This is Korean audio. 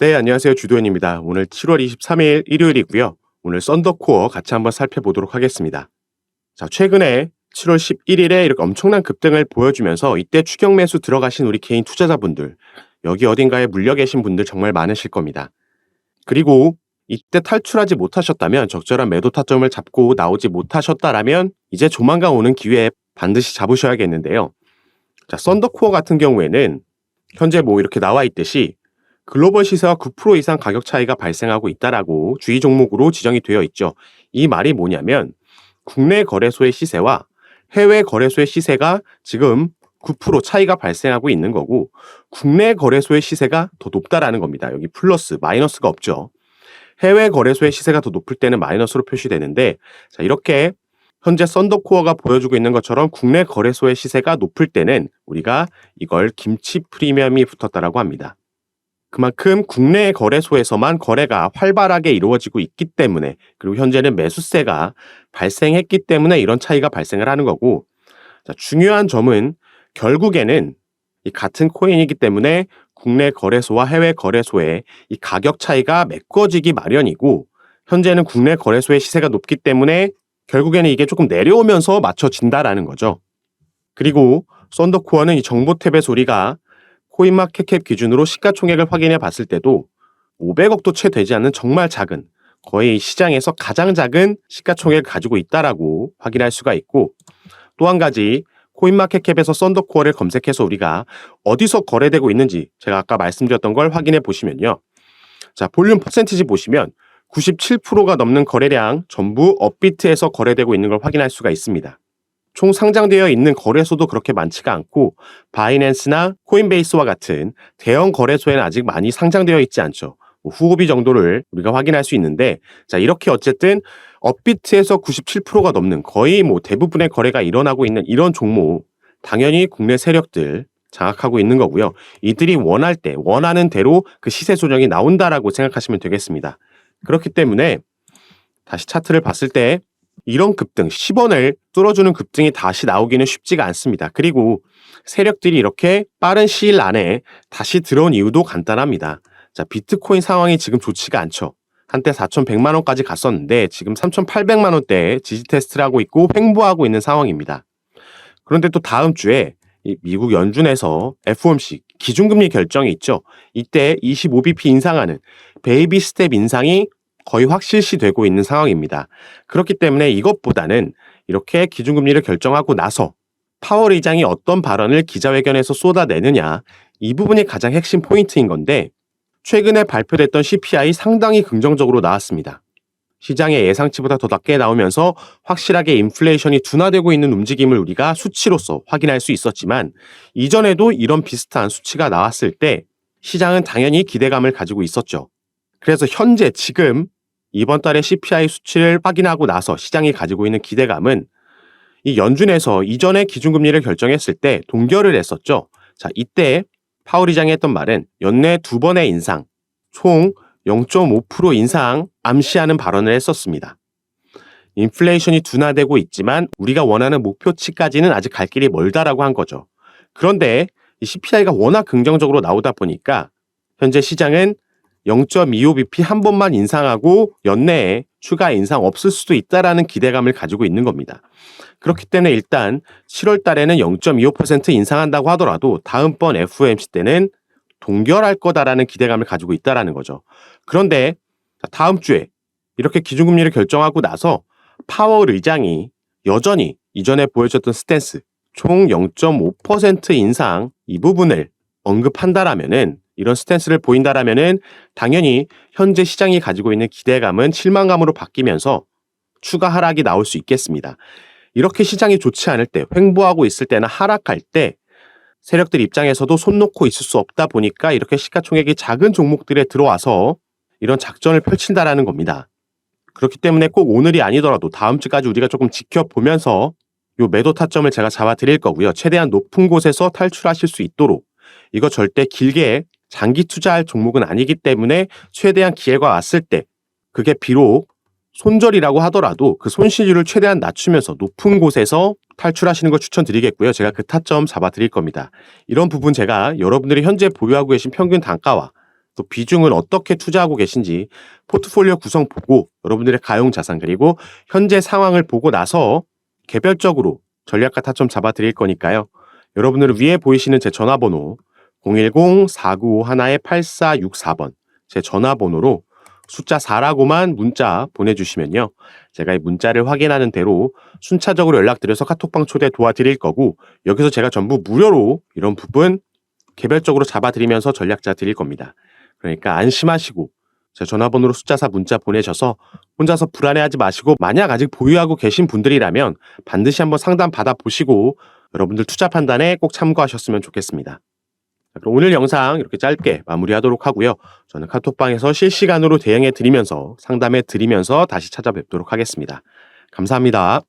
네, 안녕하세요. 주도현입니다. 오늘 7월 23일 일요일이고요. 오늘 썬더코어 같이 한번 살펴보도록 하겠습니다. 자, 최근에 7월 11일에 이렇게 엄청난 급등을 보여주면서 이때 추격 매수 들어가신 우리 개인 투자자분들, 여기 어딘가에 물려 계신 분들 정말 많으실 겁니다. 그리고 이때 탈출하지 못하셨다면, 적절한 매도 타점을 잡고 나오지 못하셨다라면 이제 조만간 오는 기회에 반드시 잡으셔야겠는데요. 자, 썬더코어 같은 경우에는 현재 뭐 이렇게 나와 있듯이 글로벌 시세와 9% 이상 가격 차이가 발생하고 있다라고 주의 종목으로 지정이 되어 있죠. 이 말이 뭐냐면 국내 거래소의 시세와 해외 거래소의 시세가 지금 9% 차이가 발생하고 있는 거고, 국내 거래소의 시세가 더 높다라는 겁니다. 여기 플러스, 마이너스가 없죠. 해외 거래소의 시세가 더 높을 때는 마이너스로 표시되는데, 자, 이렇게 현재 썬더코어가 보여주고 있는 것처럼 국내 거래소의 시세가 높을 때는 우리가 이걸 김치 프리미엄이 붙었다라고 합니다. 그만큼 국내 거래소에서만 거래가 활발하게 이루어지고 있기 때문에, 그리고 현재는 매수세가 발생했기 때문에 이런 차이가 발생을 하는 거고, 자, 중요한 점은 결국에는 이 같은 코인이기 때문에 국내 거래소와 해외 거래소의 이 가격 차이가 메꿔지기 마련이고, 현재는 국내 거래소의 시세가 높기 때문에 결국에는 이게 조금 내려오면서 맞춰진다라는 거죠. 그리고 썬더코어는 이 정보 탭에서 우리가 코인마켓캡 기준으로 시가총액을 확인해 봤을 때도 500억도 채 되지 않는 정말 작은, 거의 시장에서 가장 작은 시가총액을 가지고 있다라고 확인할 수가 있고, 또 한 가지 코인마켓캡에서 썬더코어를 검색해서 우리가 어디서 거래되고 있는지 제가 아까 말씀드렸던 걸 확인해 보시면요. 자, 볼륨 퍼센티지 보시면 97%가 넘는 거래량 전부 업비트에서 거래되고 있는 걸 확인할 수가 있습니다. 총 상장되어 있는 거래소도 그렇게 많지가 않고, 바이낸스나 코인베이스와 같은 대형 거래소에는 아직 많이 상장되어 있지 않죠. 후오비 정도를 우리가 확인할 수 있는데, 자, 이렇게 어쨌든 업비트에서 97%가 넘는, 거의 뭐 대부분의 거래가 일어나고 있는 이런 종목, 당연히 국내 세력들 장악하고 있는 거고요. 이들이 원할 때 원하는 대로 그 시세 조정이 나온다라고 생각하시면 되겠습니다. 그렇기 때문에 다시 차트를 봤을 때 이런 급등, 10원을 뚫어주는 급등이 다시 나오기는 쉽지가 않습니다. 그리고 세력들이 이렇게 빠른 시일 안에 다시 들어온 이유도 간단합니다. 자, 비트코인 상황이 지금 좋지가 않죠. 한때 4,100만 원까지 갔었는데 지금 3,800만 원대에 지지 테스트를 하고 있고 횡보하고 있는 상황입니다. 그런데 또 다음 주에 이 미국 연준에서 FOMC 기준금리 결정이 있죠. 이때 25bp 인상하는 베이비 스텝 인상이 거의 확실시되고 있는 상황입니다. 그렇기 때문에 이것보다는 이렇게 기준금리를 결정하고 나서 파월 의장이 어떤 발언을 기자회견에서 쏟아내느냐, 이 부분이 가장 핵심 포인트인 건데, 최근에 발표됐던 CPI 상당히 긍정적으로 나왔습니다. 시장의 예상치보다 더 낮게 나오면서 확실하게 인플레이션이 둔화되고 있는 움직임을 우리가 수치로서 확인할 수 있었지만, 이전에도 이런 비슷한 수치가 나왔을 때 시장은 당연히 기대감을 가지고 있었죠. 그래서 현재 지금 이번 달에 CPI 수치를 확인하고 나서 시장이 가지고 있는 기대감은, 이 연준에서 이전에 기준금리를 결정했을 때 동결을 했었죠. 자, 이때 파월 의장이 했던 말은 연내 2번의 인상, 총 0.5% 인상 암시하는 발언을 했었습니다. 인플레이션이 둔화되고 있지만 우리가 원하는 목표치까지는 아직 갈 길이 멀다라고 한 거죠. 그런데 이 CPI가 워낙 긍정적으로 나오다 보니까 현재 시장은 0.25bp 한 번만 인상하고 연내에 추가 인상 없을 수도 있다라는 기대감을 가지고 있는 겁니다. 그렇기 때문에 일단 7월 달에는 0.25% 인상한다고 하더라도 다음번 FOMC 때는 동결할 거다라는 기대감을 가지고 있다라는 거죠. 그런데 다음 주에 이렇게 기준금리를 결정하고 나서 파월 의장이 여전히 이전에 보여줬던 스탠스, 총 0.5% 인상 이 부분을 언급한다라면은, 이런 스탠스를 보인다라면은 당연히 현재 시장이 가지고 있는 기대감은 실망감으로 바뀌면서 추가 하락이 나올 수 있겠습니다. 이렇게 시장이 좋지 않을 때, 횡보하고 있을 때나 하락할 때 세력들 입장에서도 손 놓고 있을 수 없다 보니까 이렇게 시가총액이 작은 종목들에 들어와서 이런 작전을 펼친다라는 겁니다. 그렇기 때문에 꼭 오늘이 아니더라도 다음 주까지 우리가 조금 지켜보면서 요 매도 타점을 제가 잡아드릴 거고요. 최대한 높은 곳에서 탈출하실 수 있도록, 이거 절대 길게 장기 투자할 종목은 아니기 때문에 최대한 기회가 왔을 때, 그게 비록 손절이라고 하더라도 그 손실률을 최대한 낮추면서 높은 곳에서 탈출하시는 걸 추천드리겠고요. 제가 그 타점 잡아드릴 겁니다. 이런 부분 제가 여러분들이 현재 보유하고 계신 평균 단가와 또 비중을 어떻게 투자하고 계신지 포트폴리오 구성 보고 여러분들의 가용 자산 그리고 현재 상황을 보고 나서 개별적으로 전략과 타점 잡아드릴 거니까요. 여러분들은 위에 보이시는 제 전화번호 010-4951-8464번 제 전화번호로 숫자 4라고만 문자 보내주시면요. 제가 이 문자를 확인하는 대로 순차적으로 연락드려서 카톡방 초대 도와드릴 거고 여기서 제가 전부 무료로 이런 부분 개별적으로 잡아드리면서 전략자 드릴 겁니다. 그러니까 안심하시고 제 전화번호로 숫자 4 문자 보내셔서 혼자서 불안해하지 마시고 만약 아직 보유하고 계신 분들이라면 반드시 한번 상담 받아보시고 여러분들 투자 판단에 꼭 참고하셨으면 좋겠습니다. 그럼 오늘 영상 이렇게 짧게 마무리하도록 하고요. 저는 카톡방에서 실시간으로 대응해 드리면서 상담해 드리면서 다시 찾아뵙도록 하겠습니다. 감사합니다.